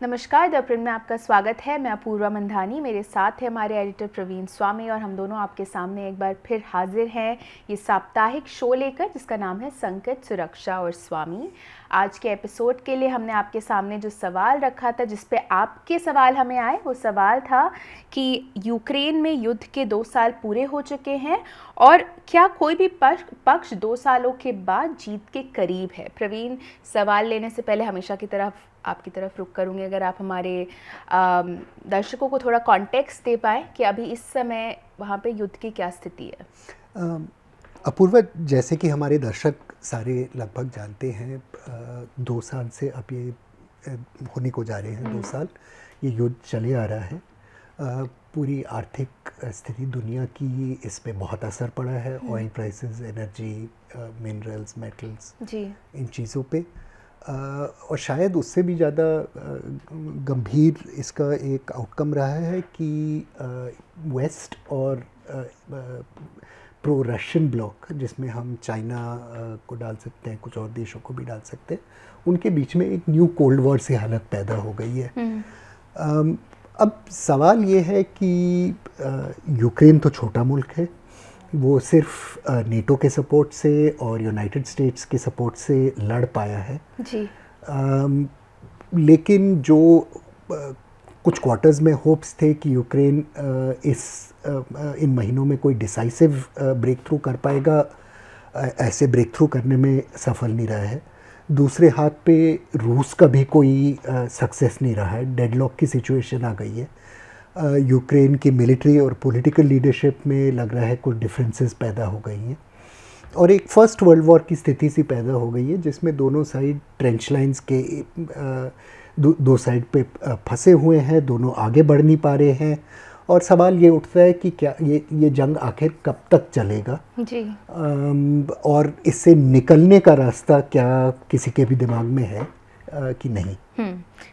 नमस्कार the print में आपका स्वागत है। मैं अपूर्वा मंधानी, मेरे साथ है हमारे एडिटर प्रवीण स्वामी और हम दोनों आपके सामने एक बार फिर हाजिर हैं ये साप्ताहिक शो लेकर जिसका नाम है संकट सुरक्षा और स्वामी। आज के एपिसोड के लिए हमने आपके सामने जो सवाल रखा था, जिस पे आपके सवाल हमें आए, वो सवाल था कि यूक्रेन में युद्ध के 2 साल पूरे हो चुके हैं और क्या कोई भी पक्ष 2 सालों के बाद जीत के करीब है। प्रवीण, सवाल लेने से पहले हमेशा की तरफ आपकी तरफ रुख करूँगी, अगर आप हमारे दर्शकों को थोड़ा कॉन्टेक्स्ट दे पाएँ कि अभी इस समय वहाँ पे युद्ध की क्या स्थिति है। अपूर्वा, जैसे कि हमारे दर्शक सारे लगभग जानते हैं, 2 साल से अब ये होने को जा रहे हैं 2 साल ये युद्ध चले आ रहा है। पूरी आर्थिक स्थिति दुनिया की इस पे बहुत असर पड़ा है। Oil prices, energy, minerals, metals जी, इन चीज़ों पे और शायद उससे भी ज़्यादा गंभीर इसका एक आउटकम रहा है कि वेस्ट और प्रो रशियन ब्लॉक, जिसमें हम चाइना को डाल सकते हैं, कुछ और देशों को भी डाल सकते हैं, उनके बीच में एक न्यू कोल्ड वॉर से हालत पैदा हो गई है। अब सवाल ये है कि यूक्रेन तो छोटा मुल्क है, वो सिर्फ नेटो के सपोर्ट से और यूनाइटेड स्टेट्स के सपोर्ट से लड़ पाया है जी। लेकिन जो कुछ क्वार्टर्स में होप्स थे कि यूक्रेन इन महीनों में कोई डिसाइसिव ब्रेक थ्रू कर पाएगा, ऐसे ब्रेक थ्रू करने में सफल नहीं रहा है। दूसरे हाथ पे रूस का भी कोई सक्सेस नहीं रहा है। डेडलॉक की सिचुएशन आ गई है। यूक्रेन की मिलिट्री और पॉलिटिकल लीडरशिप में लग रहा है कुछ डिफरेंसेस पैदा हो गई हैं और एक फर्स्ट वर्ल्ड वॉर की स्थिति सी पैदा हो गई है, जिसमें दोनों साइड ट्रेंच लाइंस के दो साइड पे फंसे हुए हैं, दोनों आगे बढ़ नहीं पा रहे हैं और सवाल ये उठता है कि क्या ये जंग आखिर कब तक चलेगा जी। और इससे निकलने का रास्ता क्या किसी के भी दिमाग में है कि नहीं।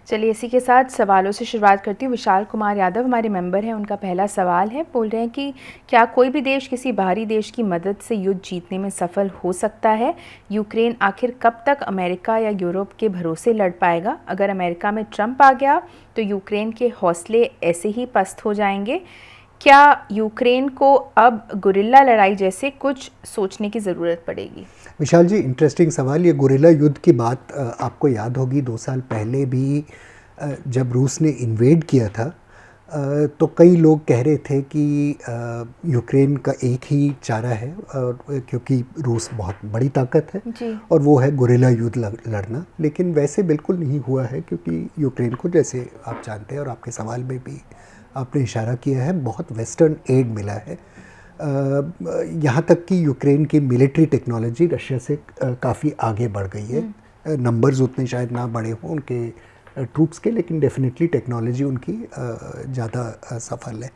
चलिए, इसी के साथ सवालों से शुरुआत करती हूँ। विशाल कुमार यादव हमारे मेंबर हैं, उनका पहला सवाल है, बोल रहे हैं कि क्या कोई भी देश किसी बाहरी देश की मदद से युद्ध जीतने में सफल हो सकता है? यूक्रेन आखिर कब तक अमेरिका या यूरोप के भरोसे लड़ पाएगा? अगर अमेरिका में ट्रंप आ गया तो यूक्रेन के हौसले ऐसे ही पस्त हो जाएंगे। क्या यूक्रेन को अब गुरिल्ला लड़ाई जैसे कुछ सोचने की ज़रूरत पड़ेगी? विशाल जी, इंटरेस्टिंग सवाल। ये गुरिल्ला युद्ध की बात आपको याद होगी, 2 साल पहले भी जब रूस ने इन्वेड किया था तो कई लोग कह रहे थे कि यूक्रेन का एक ही चारा है, और क्योंकि रूस बहुत बड़ी ताकत है जी। और वो है गुरिल्ला युद्ध लड़ना। लेकिन वैसे बिल्कुल नहीं हुआ है, क्योंकि यूक्रेन को, जैसे आप जानते हैं और आपके सवाल में भी आपने इशारा किया है, बहुत वेस्टर्न एड मिला है। यहाँ तक कि यूक्रेन की मिलिट्री टेक्नोलॉजी रशिया से काफ़ी आगे बढ़ गई है। नंबर्स उतने शायद ना बढ़े हों उनके ट्रूप्स के, लेकिन डेफिनेटली टेक्नोलॉजी उनकी ज़्यादा सफल है।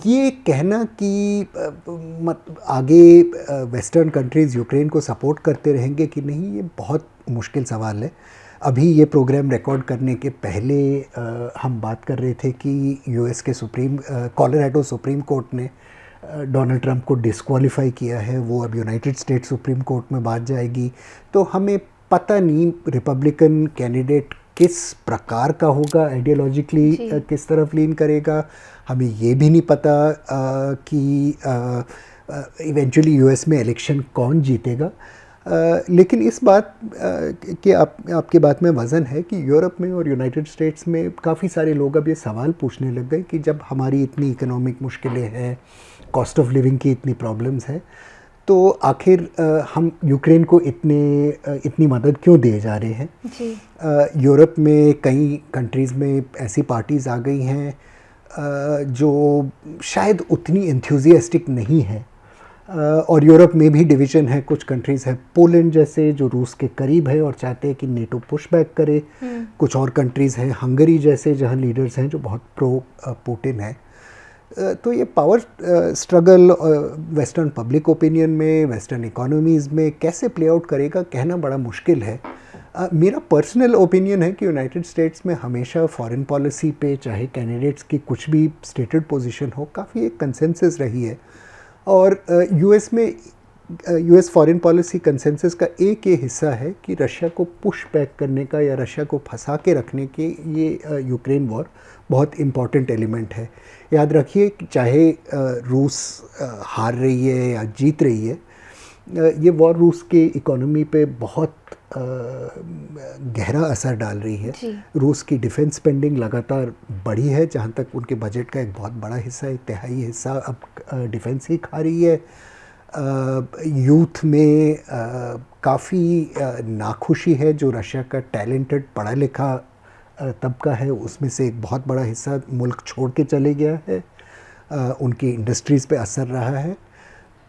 ये कहना कि आगे वेस्टर्न कंट्रीज़ यूक्रेन को सपोर्ट करते रहेंगे कि नहीं, ये बहुत मुश्किल सवाल है। अभी ये प्रोग्राम रिकॉर्ड करने के पहले हम बात कर रहे थे कि यूएस के कोलोराडो सुप्रीम कोर्ट ने डोनाल्ड ट्रंप को डिस्क्वालीफाई किया है। वो अब यूनाइटेड स्टेट्स सुप्रीम कोर्ट में बात जाएगी, तो हमें पता नहीं रिपब्लिकन कैंडिडेट किस प्रकार का होगा, आइडियोलॉजिकली किस तरफ लीन करेगा। हमें ये भी नहीं पता कि इवेंचुअली यूएस में इलेक्शन कौन जीतेगा। लेकिन इस बात कि आपकी बात में वज़न है कि यूरोप में और यूनाइटेड स्टेट्स में काफ़ी सारे लोग अब ये सवाल पूछने लग गए कि जब हमारी इतनी इकोनॉमिक मुश्किलें हैं, कॉस्ट ऑफ लिविंग की इतनी प्रॉब्लम्स हैं, तो आखिर हम यूक्रेन को इतनी मदद क्यों दिए जा रहे हैं जी। यूरोप में कई कंट्रीज़ में ऐसी पार्टीज़ आ गई हैं जो शायद उतनी एंथुसियास्टिक नहीं हैं, और यूरोप में भी डिवीज़न है। कुछ कंट्रीज़ है, पोलैंड जैसे, जो रूस के करीब है और चाहते हैं कि नेटो पुश बैक करे। कुछ और कंट्रीज़ हैं, हंगरी जैसे, जहाँ लीडर्स हैं जो बहुत प्रो पुतिन है। तो ये power struggle western public opinion में, वेस्टर्न इकोनॉमीज़ में कैसे प्ले आउट करेगा, कहना बड़ा मुश्किल है। मेरा पर्सनल ओपिनियन है कि यूनाइटेड स्टेट्स में हमेशा फॉरेन पॉलिसी पे, चाहे कैंडिडेट्स की कुछ भी स्टेटेड पोजीशन हो, काफ़ी एक कंसेंसस रही है। और यूएस में यूएस फॉरेन पॉलिसी कंसेंसस का एक ये हिस्सा है कि रशिया को पुश बैक करने का या रशिया को फंसा के रखने के ये यूक्रेन वॉर बहुत इम्पॉर्टेंट एलिमेंट है। याद रखिए कि चाहे रूस हार रही है या जीत रही है, ये वॉर रूस के इकोनॉमी पे बहुत गहरा असर डाल रही है। रूस की डिफेंस स्पेंडिंग लगातार बढ़ी है, जहाँ तक उनके बजट का एक बहुत बड़ा हिस्सा, एक तिहाई हिस्सा अब डिफेंस ही खा रही है। यूथ में काफ़ी नाखुशी है, जो रशिया का टैलेंटेड पढ़ा लिखा तबका है उसमें से एक बहुत बड़ा हिस्सा मुल्क छोड़ के चले गया है। उनकी इंडस्ट्रीज़ पे असर रहा है।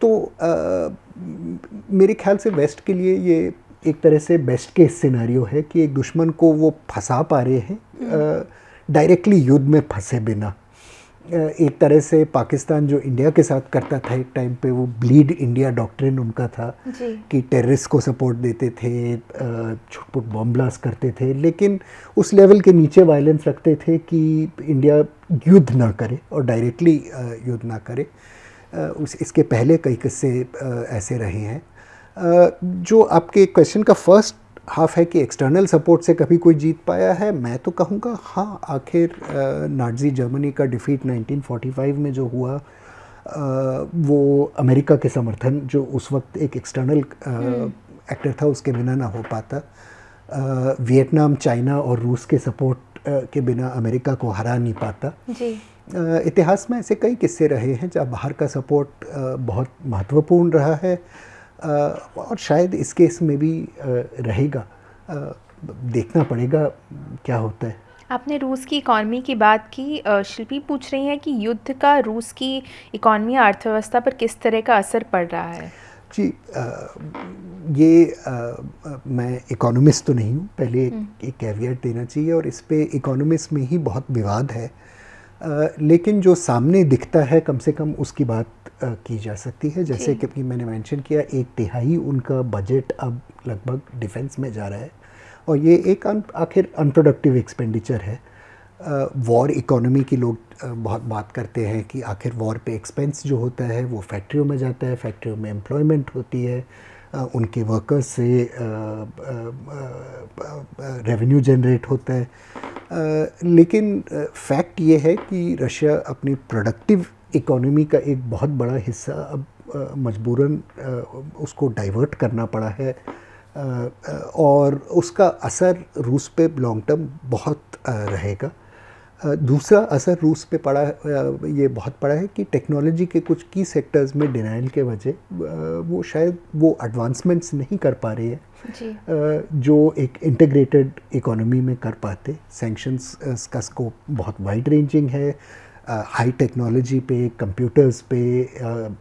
तो मेरे ख्याल से वेस्ट के लिए ये एक तरह से बेस्ट केस सिनेरियो है कि एक दुश्मन को वो फंसा पा रहे हैं डायरेक्टली युद्ध में फंसे बिना। एक तरह से पाकिस्तान जो इंडिया के साथ करता था एक टाइम पे, वो ब्लीड इंडिया डॉक्ट्रिन उनका था कि टेररिस्ट को सपोर्ट देते थे, छुटपुट बॉम्ब ब्लास्ट करते थे, लेकिन उस लेवल के नीचे वायलेंस रखते थे कि इंडिया युद्ध ना करे और डायरेक्टली युद्ध ना करे। इसके पहले कई किस्से ऐसे रहे हैं। जो आपके क्वेश्चन का फर्स्ट हाफ है कि एक्सटर्नल सपोर्ट से कभी कोई जीत पाया है, मैं तो कहूँगा हाँ। आखिर नाज़ी जर्मनी का डिफीट 1945 में जो हुआ, वो अमेरिका के समर्थन, जो उस वक्त एक एक्सटर्नल एक्टर था, उसके बिना ना हो पाता। वियतनाम, चाइना और रूस के सपोर्ट के बिना अमेरिका को हरा नहीं पाता। जी। इतिहास में ऐसे कई किस्से रहे हैं जहाँ बाहर का सपोर्ट बहुत महत्वपूर्ण रहा है, और शायद इस केस में भी रहेगा। देखना पड़ेगा क्या होता है। आपने रूस की इकॉनमी की बात की। शिल्पी पूछ रही हैं कि युद्ध का रूस की इकॉनमी या अर्थव्यवस्था पर किस तरह का असर पड़ रहा है। जी, ये मैं इकोनॉमिस्ट तो नहीं हूँ, पहले एक कैवियट देना चाहिए, और इस पे इकोनॉमिस्ट में ही बहुत विवाद है। लेकिन जो सामने दिखता है कम से कम उसकी बात की जा सकती है। जैसे कि मैंने मेंशन किया, 1/3 उनका बजट अब लगभग डिफेंस में जा रहा है, और ये एक आखिर अनप्रोडक्टिव एक्सपेंडिचर है। वॉर इकोनॉमी की लोग बहुत बात करते हैं कि आखिर वॉर पे एक्सपेंस जो होता है वो फैक्ट्रियों में जाता है, फैक्ट्रियों में एम्प्लॉयमेंट होती है, उनके वर्कर्स से रेवेन्यू जनरेट होता है। लेकिन फैक्ट ये है कि रशिया अपनी प्रोडक्टिव इकोनॉमी का एक बहुत बड़ा हिस्सा अब मजबूरन उसको डाइवर्ट करना पड़ा है, और उसका असर रूस पे लॉन्ग टर्म बहुत रहेगा। दूसरा असर रूस पे पड़ा, ये बहुत पड़ा है कि टेक्नोलॉजी के कुछ की सेक्टर्स में डिनाइल के वजह वो शायद वो एडवांसमेंट्स नहीं कर पा रही है जो एक इंटीग्रेटेड इकोनॉमी में कर पाते। सैंक्शंस का स्कोप बहुत वाइड रेंजिंग है, हाई टेक्नोलॉजी पे, कंप्यूटर्स पे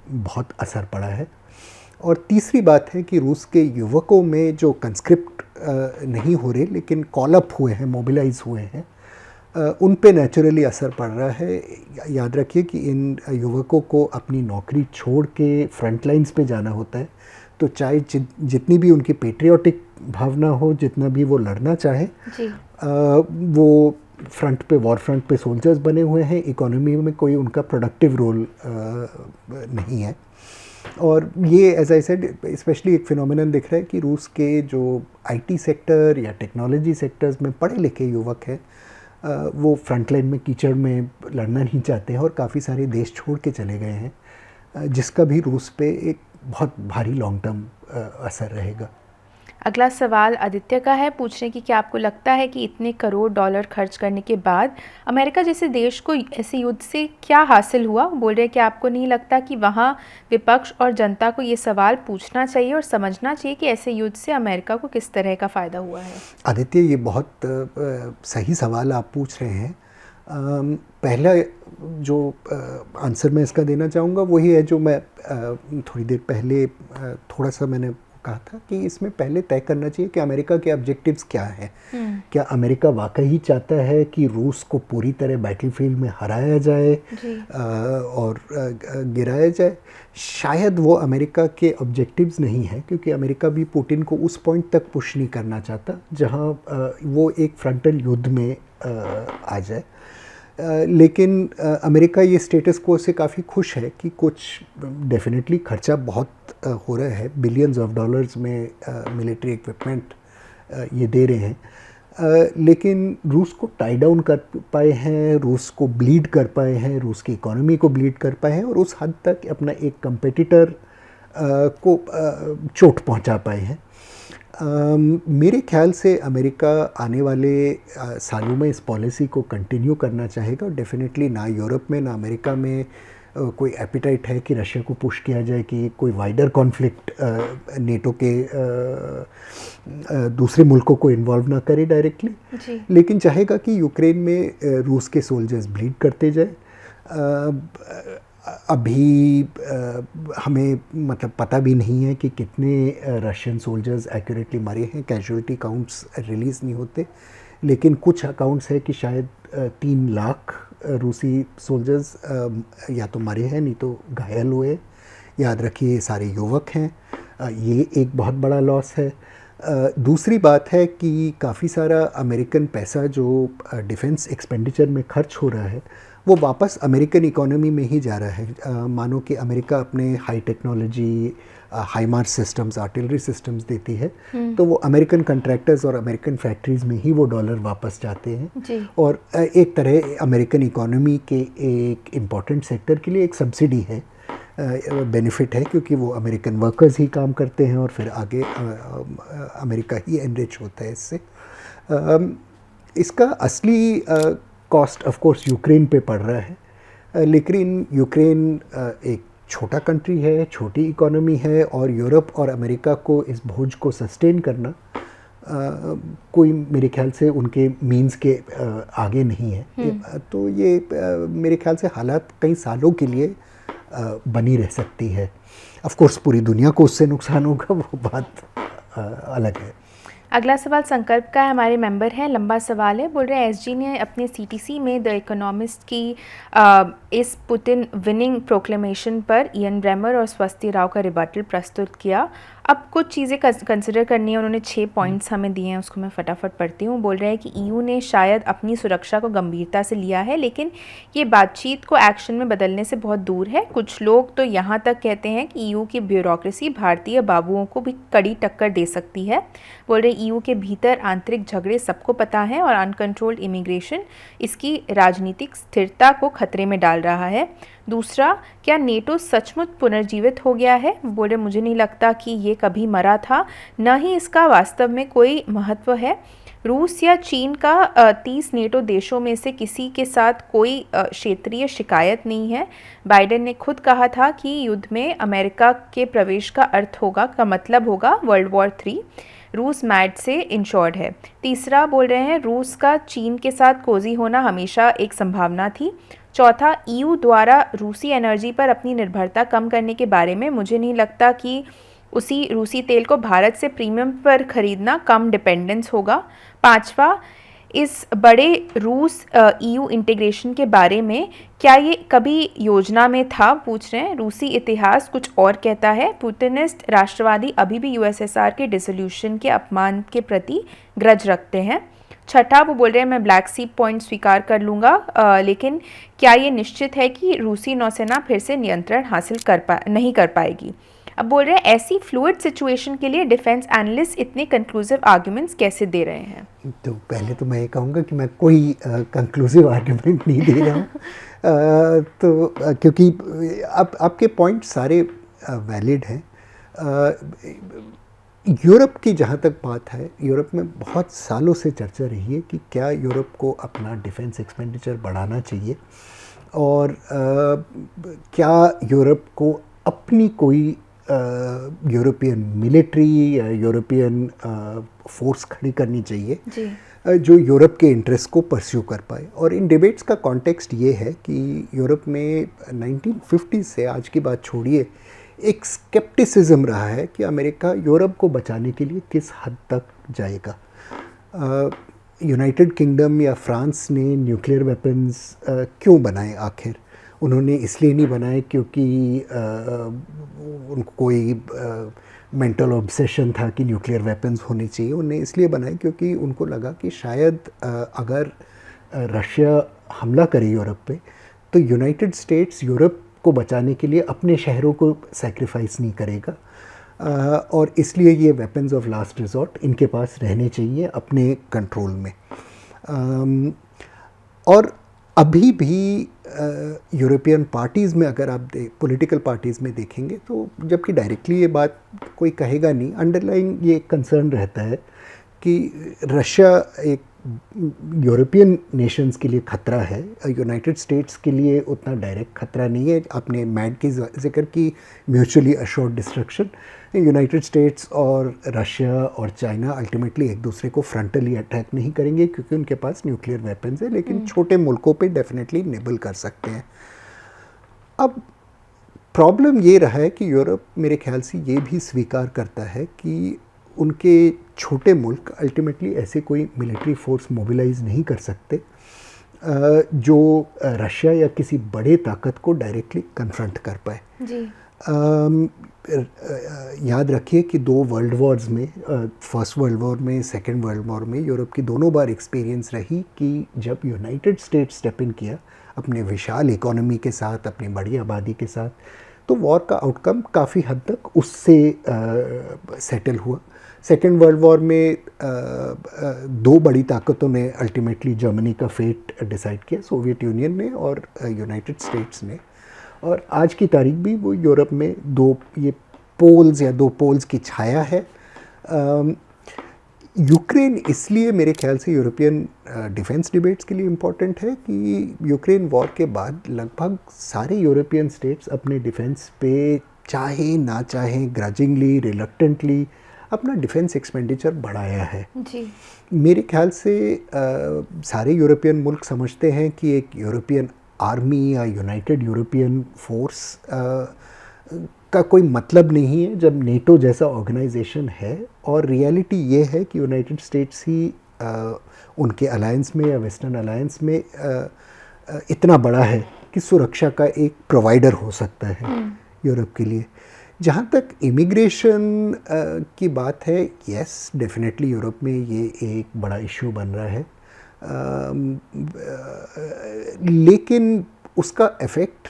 बहुत असर पड़ा है। और तीसरी बात है कि रूस के युवकों में जो कंस्क्रिप्ट नहीं हो रहे लेकिन कॉल अप हुए हैं, मोबिलाइज हुए हैं, उन पे नेचुरली असर पड़ रहा है। याद रखिए कि इन युवकों को अपनी नौकरी छोड़ के फ्रंट लाइन्स पे जाना होता है, तो चाहे जितनी भी उनकी पेट्रियाटिक भावना हो, जितना भी वो लड़ना चाहे, वो फ्रंट पे, वॉर फ्रंट पे सोल्जर्स बने हुए हैं। इकोनॉमी में कोई उनका प्रोडक्टिव रोल नहीं है। और ये एज आई सेड स्पेशली एक फिनोमिनन दिख रहा है कि रूस के जो आईटी सेक्टर या टेक्नोलॉजी सेक्टर्स में पढ़े लिखे युवक हैं, वो फ्रंट लाइन में कीचड़ में लड़ना नहीं चाहते हैं और काफ़ी सारे देश छोड़ के चले गए हैं, जिसका भी रूस पे एक बहुत भारी लॉन्ग टर्म असर रहेगा। अगला सवाल आदित्य का है, पूछ रहे हैं कि क्या आपको लगता है कि इतने करोड़ डॉलर खर्च करने के बाद अमेरिका जैसे देश को ऐसे युद्ध से क्या हासिल हुआ। बोल रहे हैं कि आपको नहीं लगता कि वहाँ विपक्ष और जनता को ये सवाल पूछना चाहिए और समझना चाहिए कि ऐसे युद्ध से अमेरिका को किस तरह का फ़ायदा हुआ है। आदित्य, ये बहुत सही सवाल आप पूछ रहे हैं। पहला जो आंसर मैं इसका देना चाहूँगा वही है जो मैं थोड़ी देर पहले थोड़ा सा मैंने कहा था कि इसमें पहले तय करना चाहिए कि अमेरिका के ऑब्जेक्टिव्स क्या हैं। क्या अमेरिका वाकई चाहता है कि रूस को पूरी तरह बैटलफील्ड में हराया जाए और गिराया जाए? शायद वो अमेरिका के ऑब्जेक्टिव्स नहीं है, क्योंकि अमेरिका भी पुतिन को उस पॉइंट तक पुश नहीं करना चाहता जहां वो एक फ्रंटल युद्ध में आ जाए। लेकिन अमेरिका ये स्टेटस को से काफ़ी खुश है कि कुछ डेफिनेटली खर्चा बहुत हो रहा है, बिलियंस ऑफ डॉलर्स में मिलिट्री इक्विपमेंट ये दे रहे हैं, लेकिन रूस को टाई डाउन कर पाए हैं, रूस को ब्लीड कर पाए हैं, रूस की इकोनॉमी को ब्लीड कर पाए हैं और उस हद तक अपना एक कंपेटिटर को चोट पहुंचा पाए हैं। मेरे ख्याल से अमेरिका आने वाले सालों में इस पॉलिसी को कंटिन्यू करना चाहेगा और डेफिनेटली ना यूरोप में ना अमेरिका में कोई एपिटाइट है कि रशिया को पुश किया जाए कि कोई वाइडर कॉन्फ्लिक्ट नेटो के दूसरे मुल्कों को इन्वॉल्व ना करे डायरेक्टली, लेकिन चाहेगा कि यूक्रेन में रूस के सोल्जर्स ब्लीड करते जाए। अभी हमें मतलब पता भी नहीं है कि कितने रशियन सोल्जर्स एक्यूरेटली मरे हैं, कैजुअलिटी काउंट्स रिलीज़ नहीं होते, लेकिन कुछ अकाउंट्स है कि शायद 3 लाख रूसी सोल्जर्स या तो मरे हैं नहीं तो घायल हुए। याद रखिए ये सारे युवक हैं, ये एक बहुत बड़ा लॉस है। दूसरी बात है कि काफ़ी सारा अमेरिकन पैसा जो डिफेंस एक्सपेंडिचर में खर्च हो रहा है वो वापस अमेरिकन इकोनॉमी में ही जा रहा है। मानो कि अमेरिका अपने high technology, HIMARS systems, artillery systems देती है, तो वो अमेरिकन कंट्रैक्टर्स और अमेरिकन फैक्ट्रीज़ में ही वो डॉलर वापस जाते हैं और एक तरह अमेरिकन इकोनॉमी के एक इम्पॉर्टेंट सेक्टर के लिए एक सब्सिडी है, बेनिफिट है, क्योंकि वो अमेरिकन वर्कर्स ही काम करते हैं और फिर आगे अमेरिका ही एनरिच होता है इससे। इसका असली कॉस्ट ऑफ कोर्स यूक्रेन पे पड़ रहा है, लेकिन यूक्रेन एक छोटा कंट्री है, छोटी इकोनॉमी है और यूरोप और अमेरिका को इस बोझ को सस्टेन करना कोई मेरे ख्याल से उनके मीन्स के आगे नहीं है। तो ये मेरे ख्याल से हालात कई सालों के लिए बनी रह सकती है। ऑफ कोर्स पूरी दुनिया को उससे नुकसान होगा, वो बात अलग है। अगला सवाल संकल्प का है, हमारे मेंबर हैं, लंबा सवाल है। बोल रहे हैं एसजी ने अपने सीटीसी में द इकोनॉमिस्ट की इस पुतिन विनिंग प्रोक्लेमेशन पर इयन ब्रेमर और स्वस्ति राव का रिबटल प्रस्तुत किया। अब कुछ चीज़ें कंसिडर करनी है, उन्होंने 6 पॉइंट्स हमें दिए हैं, उसको मैं फटाफट पढ़ती हूँ। बोल रहे हैं कि ईयू ने शायद अपनी सुरक्षा को गंभीरता से लिया है, लेकिन ये बातचीत को एक्शन में बदलने से बहुत दूर है। कुछ लोग तो यहाँ तक कहते हैं कि ईयू की ब्यूरोक्रेसी भारतीय बाबुओं को भी कड़ी टक्कर दे सकती है। बोल रहे ईयू के भीतर आंतरिक झगड़े सबको पता है और अनकंट्रोल्ड इमिग्रेशन इसकी राजनीतिक स्थिरता को खतरे में डाल रहा है। दूसरा, क्या नेटो सचमुच पुनर्जीवित हो गया है? बोले मुझे नहीं लगता कि ये कभी मरा था, न ही इसका वास्तव में कोई महत्व है। रूस या चीन का 30 नेटो देशों में से किसी के साथ कोई क्षेत्रीय शिकायत नहीं है। बाइडेन ने खुद कहा था कि युद्ध में अमेरिका के प्रवेश का अर्थ होगा, का मतलब होगा वर्ल्ड वॉर 3। रूस मैड से इंश्योर्ड है। तीसरा, बोल रहे हैं रूस का चीन के साथ कोजी होना हमेशा एक संभावना थी। चौथा, ईयू द्वारा रूसी एनर्जी पर अपनी निर्भरता कम करने के बारे में मुझे नहीं लगता कि उसी रूसी तेल को भारत से प्रीमियम पर खरीदना कम डिपेंडेंस होगा। पांचवा, इस बड़े रूस ईयू इंटीग्रेशन के बारे में क्या ये कभी योजना में था, पूछ रहे हैं। रूसी इतिहास कुछ और कहता है। पुतिनिस्ट राष्ट्रवादी अभी भी यूएसएसआर के डिसोल्यूशन के अपमान के प्रति ग्रज रखते हैं। छठा, वो बोल रहे हैं मैं ब्लैक सी पॉइंट स्वीकार कर लूँगा, लेकिन क्या ये निश्चित है कि रूसी नौसेना फिर से नियंत्रण हासिल नहीं कर पाएगी? अब बोल रहे हैं ऐसी फ्लूइड सिचुएशन के लिए डिफेंस एनालिस्ट इतने कंक्लूसिव आर्ग्यूमेंट्स कैसे दे रहे हैं? तो पहले तो मैं ये कहूँगा कि मैं कोई कंक्लूसिव आर्ग्यूमेंट नहीं दे रहा हूँ, तो क्योंकि अब आपके पॉइंट सारे वैलिड हैं। यूरोप की जहाँ तक बात है, यूरोप में बहुत सालों से चर्चा रही है कि क्या यूरोप को अपना डिफेंस एक्सपेंडिचर बढ़ाना चाहिए और क्या यूरोप को अपनी कोई यूरोपियन मिलिट्री या यूरोपियन फोर्स खड़ी करनी चाहिए जो यूरोप के इंटरेस्ट को परस्यू कर पाए। और इन डिबेट्स का कॉन्टेक्स्ट ये है कि यूरोप में 1950 से, आज की बात छोड़िए, एक स्केप्टिसिज्म रहा है कि अमेरिका यूरोप को बचाने के लिए किस हद तक जाएगा। यूनाइटेड किंगडम या फ्रांस ने न्यूक्लियर वेपन्स क्यों बनाए? आखिर उन्होंने इसलिए नहीं बनाए क्योंकि उनको कोई मेंटल ऑब्सेशन था कि न्यूक्लियर वेपन्स होने चाहिए। उन्हें इसलिए बनाए क्योंकि उनको लगा कि शायद अगर रशिया हमला करे यूरोप पे, तो यूनाइटेड स्टेट्स यूरोप को बचाने के लिए अपने शहरों को सैक्रिफाइस नहीं करेगा। और इसलिए ये वेपन्स ऑफ लास्ट रिजॉर्ट इनके पास रहने चाहिए अपने कंट्रोल में। और अभी भी यूरोपियन पार्टीज़ में अगर आप पॉलिटिकल पार्टीज़ में देखेंगे तो जबकि डायरेक्टली ये बात कोई कहेगा नहीं, अंडरलाइंग ये कंसर्न रहता है कि रशिया एक यूरोपियन नेशंस के लिए ख़तरा है, यूनाइटेड स्टेट्स के लिए उतना डायरेक्ट ख़तरा नहीं है। आपने मैड की जिक्र की, mutually assured destruction. United states और रशिया और चाइना अल्टीमेटली एक दूसरे को फ्रंटली अटैक नहीं करेंगे क्योंकि उनके पास न्यूक्लियर वेपन्स है, लेकिन छोटे मुल्कों पे डेफिनेटली निबल कर सकते हैं। अब प्रॉब्लम ये रहा है कि यूरोप मेरे ख्याल से ये भी स्वीकार करता है कि उनके छोटे मुल्क अल्टीमेटली ऐसे कोई मिलिट्री फोर्स मोबिलाइज नहीं कर सकते जो रशिया या किसी बड़े ताकत को डायरेक्टली कन्फ्रंट कर पाए जी। याद रखिए कि 2 वर्ल्ड वॉर्स में, फर्स्ट वर्ल्ड वॉर में, सेकेंड वर्ल्ड वॉर में यूरोप की दोनों बार एक्सपीरियंस रही कि जब यूनाइटेड स्टेट्स स्टेप इन किया अपने विशाल इकोनॉमी के साथ, अपनी बड़ी आबादी के साथ, तो वॉर का आउटकम काफ़ी हद तक उससे सेटल हुआ। सेकेंड वर्ल्ड वॉर में 2 बड़ी ताकतों ने अल्टीमेटली जर्मनी का फेट डिसाइड किया, सोवियत यूनियन ने और यूनाइटेड स्टेट्स ने। और आज की तारीख भी वो यूरोप में 2 ये पोल्स या 2 पोल्स की छाया है। यूक्रेन इसलिए मेरे ख्याल से यूरोपियन डिफेंस डिबेट्स के लिए इम्पॉर्टेंट है कि यूक्रेन वॉर के बाद लगभग सारे यूरोपियन स्टेट्स अपने डिफेंस पे चाहे ना चाहे, ग्रजिंगली, रिलक्टेंटली अपना डिफेंस एक्सपेंडिचर बढ़ाया है जी। मेरे ख्याल से सारे यूरोपियन मुल्क समझते हैं कि एक यूरोपियन आर्मी या यूनाइटेड यूरोपियन फोर्स का कोई मतलब नहीं है जब नेटो जैसा ऑर्गेनाइजेशन है। और रियलिटी ये है कि यूनाइटेड स्टेट्स ही उनके अलायंस में या वेस्टर्न अलायंस में इतना बड़ा है कि सुरक्षा का एक प्रोवाइडर हो सकता है यूरोप के लिए। जहाँ तक इमिग्रेशन की बात है, यस डेफिनेटली यूरोप में ये एक बड़ा इशू बन रहा है, लेकिन उसका इफ़ेक्ट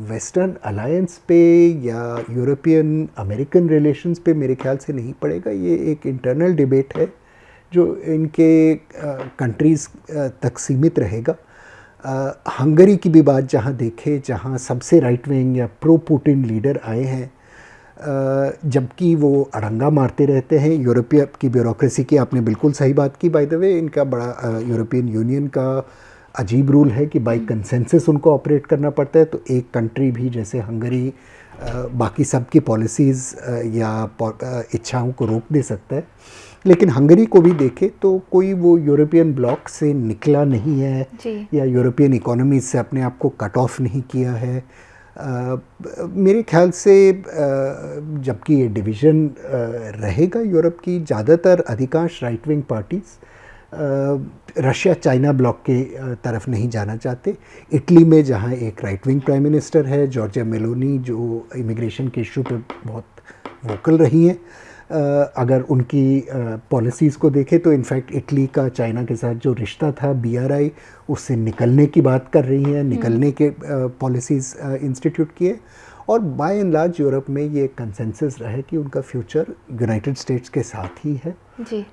वेस्टर्न अलायंस पे या यूरोपियन अमेरिकन रिलेशंस पे मेरे ख्याल से नहीं पड़ेगा। ये एक इंटरनल डिबेट है जो इनके कंट्रीज़ तक सीमित रहेगा। हंगरी की भी बात जहाँ देखें, जहाँ सबसे राइट विंग या प्रो पुतिन लीडर आए हैं, जबकि वो अड़ंगा मारते रहते हैं यूरोपीय की ब्यूरोक्रेसी की। आपने बिल्कुल सही बात की। बाय द वे, इनका बड़ा यूरोपियन यूनियन का अजीब रूल है कि बाई कंसेंसस उनको ऑपरेट करना पड़ता है। तो एक कंट्री भी जैसे हंगरी बाकी सब की पॉलिसीज़ या इच्छाओं को रोक दे सकता है, लेकिन हंगरी को भी देखे तो कोई वो यूरोपियन ब्लॉक से निकला नहीं है या यूरोपियन इकोनॉमी से अपने आप को कट ऑफ नहीं किया है। मेरे ख्याल से जबकि ये डिवीज़न रहेगा यूरोप की, ज़्यादातर अधिकांश right wing parties Russia China block के तरफ नहीं जाना चाहते। इटली में जहाँ एक राइट विंग प्राइम मिनिस्टर है, जॉर्जिया मेलोनी, जो इमिग्रेशन के इशू पे बहुत वोकल रही हैं, अगर उनकी पॉलिसीज़ को देखें तो इनफैक्ट इटली का चाइना के साथ जो रिश्ता था BRI, उससे निकलने की बात कर रही हैं, निकलने के पॉलिसीज़ इंस्टीट्यूट किए। और बाय एंड लार्ज यूरोप में ये कंसेंसस रहा है कि उनका फ्यूचर यूनाइटेड स्टेट्स के साथ ही है जी।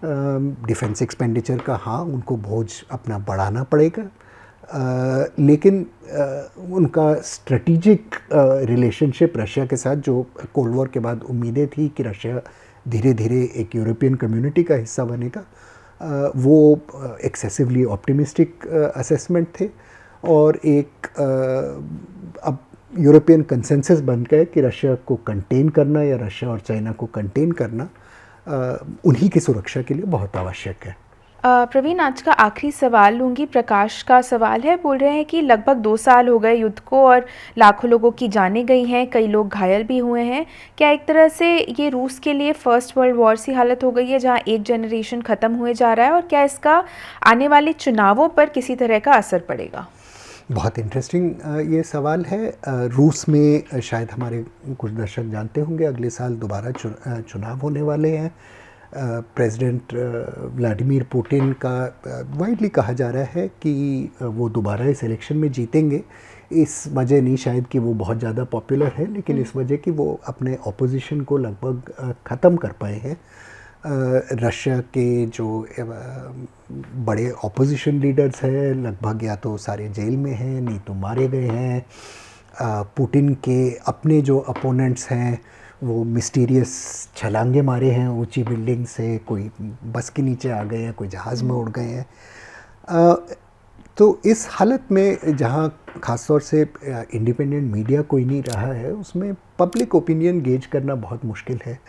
डिफेंस एक्सपेंडिचर का हाँ उनको बोझ अपना बढ़ाना पड़ेगा, लेकिन उनका स्ट्रेटिजिक रिलेशनशिप रशिया के साथ, जो कोल्ड वॉर के बाद उम्मीदें थी कि रशिया धीरे धीरे एक यूरोपियन कम्युनिटी का हिस्सा बनेगा, वो एक्सेसिवली ऑप्टिमिस्टिक असेसमेंट थे। और एक अब यूरोपियन कंसेंसस बन गए कि रशिया को कंटेन करना या रशिया और चाइना को कंटेन करना उन्हीं की सुरक्षा के लिए बहुत आवश्यक है। प्रवीण, आज का आखिरी सवाल लूँगी। प्रकाश का सवाल है, बोल रहे हैं कि लगभग 2 साल हो गए युद्ध को और लाखों लोगों की जानें गई हैं, कई लोग घायल भी हुए हैं। क्या एक तरह से ये रूस के लिए फर्स्ट वर्ल्ड वॉर सी हालत हो गई है जहां एक जनरेशन ख़त्म हुए जा रहा है, और क्या इसका आने वाले चुनावों पर किसी तरह का असर पड़ेगा? बहुत इंटरेस्टिंग ये सवाल है। रूस में शायद हमारे कुछ दर्शक जानते होंगे अगले साल दोबारा चुनाव होने वाले हैं। प्रेसिडेंट व्लादिमीर पुतिन का वाइडली कहा जा रहा है कि वो दोबारा इस इलेक्शन में जीतेंगे। इस वजह नहीं शायद कि वो बहुत ज़्यादा पॉपुलर है, लेकिन इस वजह कि वो अपने ऑपोजिशन को लगभग ख़त्म कर पाए हैं। रशिया के जो बड़े ऑपोजिशन लीडर्स हैं लगभग या तो सारे जेल में हैं, नहीं तो मारे गए हैं। पुतिन के अपने जो अपोनेंट्स हैं वो मिस्टीरियस छलांगे मारे हैं ऊंची बिल्डिंग से, कोई बस के नीचे आ गए हैं, कोई जहाज़ में उड़ गए हैं। तो इस हालत में जहाँ ख़ासतौर से इंडिपेंडेंट मीडिया कोई नहीं रहा है, उसमें पब्लिक ओपिनियन गेज करना बहुत मुश्किल है।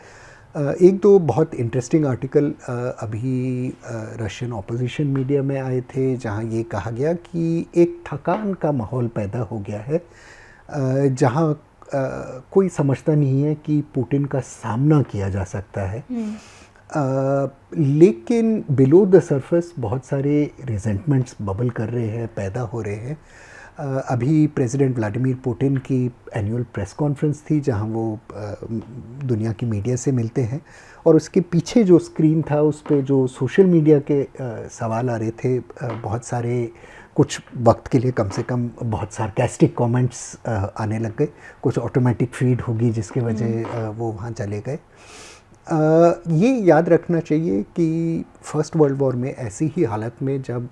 एक दो बहुत इंटरेस्टिंग आर्टिकल अभी रशियन ऑपोजिशन मीडिया में आए थे, जहाँ ये कहा गया कि एक थकान का माहौल पैदा हो गया है, जहाँ कोई समझता नहीं है कि पुतिन का सामना किया जा सकता है। लेकिन बिलो द सरफेस बहुत सारे रिजेंटमेंट्स बबल कर रहे हैं, पैदा हो रहे हैं। अभी प्रेसिडेंट व्लादिमीर पुतिन की एनुअल प्रेस कॉन्फ्रेंस थी, जहां वो दुनिया की मीडिया से मिलते हैं, और उसके पीछे जो स्क्रीन था उस पे जो सोशल मीडिया के सवाल आ रहे थे, बहुत सारे, कुछ वक्त के लिए कम से कम बहुत सार्कास्टिक कमेंट्स आने लग गए। कुछ ऑटोमेटिक फीड होगी जिसकी वजह वो वहाँ चले गए। ये याद रखना चाहिए कि फर्स्ट वर्ल्ड वॉर में ऐसी ही हालत में जब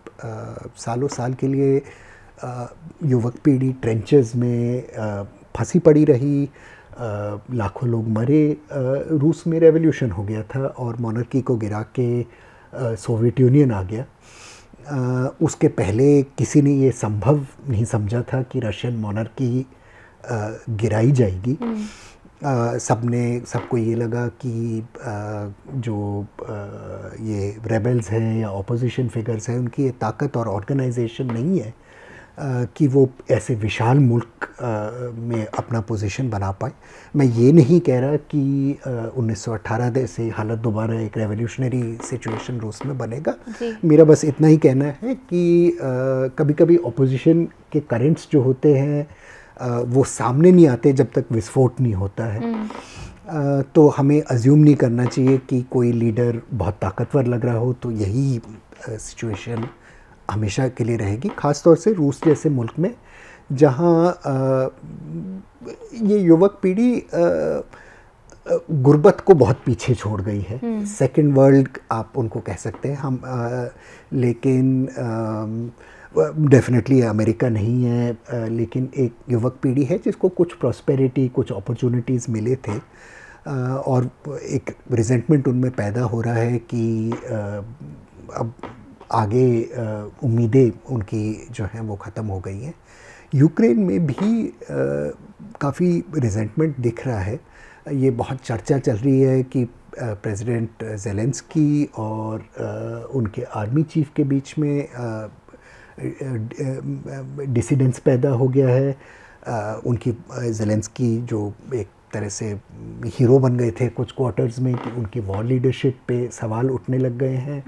सालों साल के लिए युवक पीढ़ी ट्रेंचेस में फंसी पड़ी रही, लाखों लोग मरे, रूस में रेवोल्यूशन हो गया था और मोनार्की को गिरा के सोवियत यूनियन आ गया। उसके पहले किसी ने ये संभव नहीं समझा था कि रशियन मोनार्की गिराई जाएगी। सबको ये लगा कि जो ये रेबल्स हैं या ऑपोजिशन फिगर्स हैं, उनकी ये ताकत और ऑर्गेनाइजेशन नहीं है कि वो ऐसे विशाल मुल्क में अपना पोजीशन बना पाए। मैं ये नहीं कह रहा कि 1918 से हालत दोबारा एक रेवोल्यूशनरी सिचुएशन रूस में बनेगा। मेरा बस इतना ही कहना है कि कभी कभी ऑपोजिशन के करेंट्स जो होते हैं वो सामने नहीं आते जब तक विस्फोट नहीं होता है। तो हमें अज्यूम नहीं करना चाहिए कि कोई लीडर बहुत ताकतवर लग रहा हो तो यही सिचुएशन हमेशा के लिए रहेगी। ख़ास तौर से रूस जैसे मुल्क में, जहाँ ये युवक पीढ़ी गुर्बत को बहुत पीछे छोड़ गई है। सेकंड वर्ल्ड आप उनको कह सकते हैं हम, लेकिन डेफिनेटली अमेरिका नहीं है, लेकिन एक युवक पीढ़ी है जिसको कुछ प्रॉस्पेरिटी, कुछ अपॉर्चुनिटीज़ मिले थे, और एक रिजेंटमेंट उनमें पैदा हो रहा है कि अब आगे उम्मीदें उनकी जो हैं वो ख़त्म हो गई हैं। यूक्रेन में भी काफ़ी रिजेंटमेंट दिख रहा है। ये बहुत चर्चा चल रही है कि प्रेसिडेंट ज़ेलेंस्की और उनके आर्मी चीफ के बीच में डिसिडेंस पैदा हो गया है। उनकी ज़ेलेंस्की जो एक तरह से हीरो बन गए थे कुछ क्वार्टर्स में, कि उनकी वॉर लीडरशिप पे सवाल उठने लग गए हैं।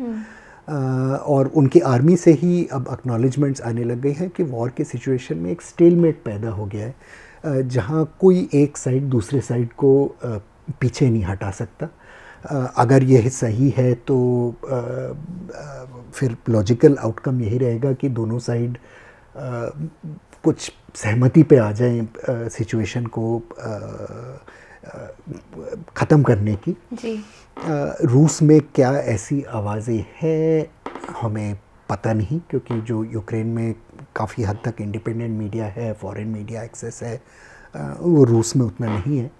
और उनकी आर्मी से ही अब एक्नॉलेजमेंट्स आने लग गए हैं कि वॉर के सिचुएशन में एक स्टेलमेट पैदा हो गया है, जहां कोई एक साइड दूसरे साइड को पीछे नहीं हटा सकता। अगर यह सही है तो फिर लॉजिकल आउटकम यही रहेगा कि दोनों साइड कुछ सहमति पे आ जाएं सिचुएशन को ख़त्म करने की। जी। रूस में क्या ऐसी आवाज़ें हैं हमें पता नहीं, क्योंकि जो यूक्रेन में काफ़ी हद तक इंडिपेंडेंट मीडिया है, फॉरेन मीडिया एक्सेस है, वो रूस में उतना नहीं है।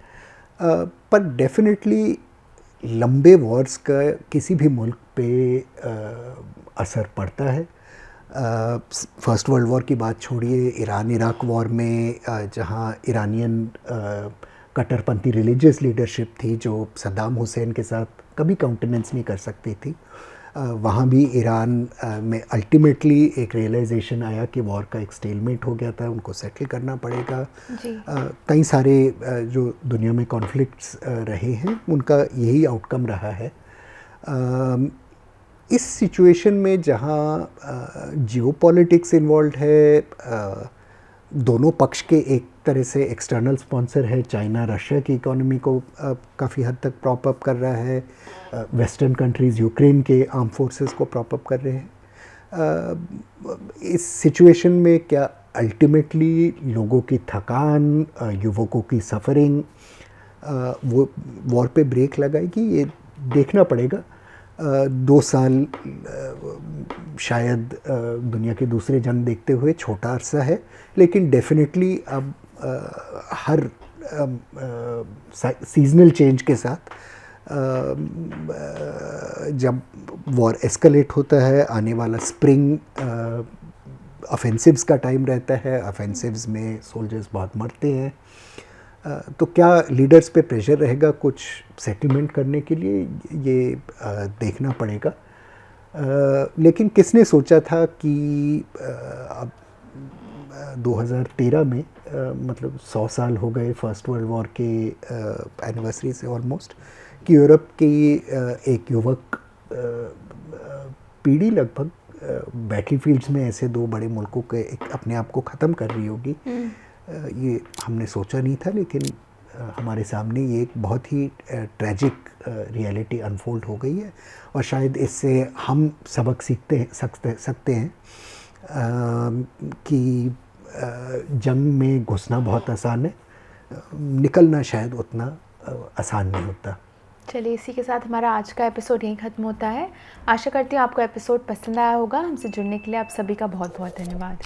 पर डेफिनेटली लंबे वॉर्स का किसी भी मुल्क पे असर पड़ता है। फर्स्ट वर्ल्ड वॉर की बात छोड़िए, ईरान इराक वॉर में जहाँ ईरानियन कट्टरपंथी रिलीजियस लीडरशिप थी जो सद्दाम हुसैन के साथ कभी काउंटेनेंस नहीं कर सकती थी, वहाँ भी ईरान में अल्टीमेटली एक रियलाइजेशन आया कि वॉर का एक स्टेलमेट हो गया था, उनको सेटल करना पड़ेगा। कई सारे जो दुनिया में कॉन्फ्लिक्ट्स रहे हैं उनका यही आउटकम रहा है। इस सिचुएशन में जहाँ जियोपॉलिटिक्स इन्वॉल्व है, दोनों पक्ष के एक तरह से एक्सटर्नल स्पॉन्सर है। चाइना रशिया की इकोनॉमी को काफ़ी हद तक प्रॉप अप कर रहा है। वेस्टर्न कंट्रीज़ यूक्रेन के आर्म फोर्सेस को प्रॉप अप कर रहे हैं। इस सिचुएशन में क्या अल्टीमेटली लोगों की थकान, युवकों की सफ़रिंग वो वॉर पे ब्रेक लगाएगी, ये देखना पड़ेगा। 2 साल शायद दुनिया के दूसरे जंग देखते हुए छोटा अरसा है, लेकिन डेफिनेटली अब हर सीजनल चेंज के साथ जब वॉर एस्केलेट होता है, आने वाला स्प्रिंग ऑफेंसिव्स का टाइम रहता है। ऑफेंसिव्स में सोल्जर्स बहुत मरते हैं, तो क्या लीडर्स पे प्रेशर रहेगा कुछ सेटलमेंट करने के लिए, ये देखना पड़ेगा। लेकिन किसने सोचा था कि अब 2013 में मतलब 100 साल हो गए फर्स्ट वर्ल्ड वॉर के एनिवर्सरी से ऑलमोस्ट, कि यूरोप की एक युवक पीढ़ी लगभग बैटलफील्ड्स में ऐसे 2 बड़े मुल्कों के अपने आप को ख़त्म कर रही होगी। ये हमने सोचा नहीं था, लेकिन हमारे सामने ये एक बहुत ही ट्रैजिक रियलिटी अनफोल्ड हो गई है। और शायद इससे हम सबक सकते हैं कि जंग में घुसना बहुत आसान है, निकलना शायद उतना आसान नहीं होता। चलिए, इसी के साथ हमारा आज का एपिसोड यहीं ख़त्म होता है। आशा करती हूँ आपको एपिसोड पसंद आया होगा। हमसे जुड़ने के लिए आप सभी का बहुत बहुत धन्यवाद।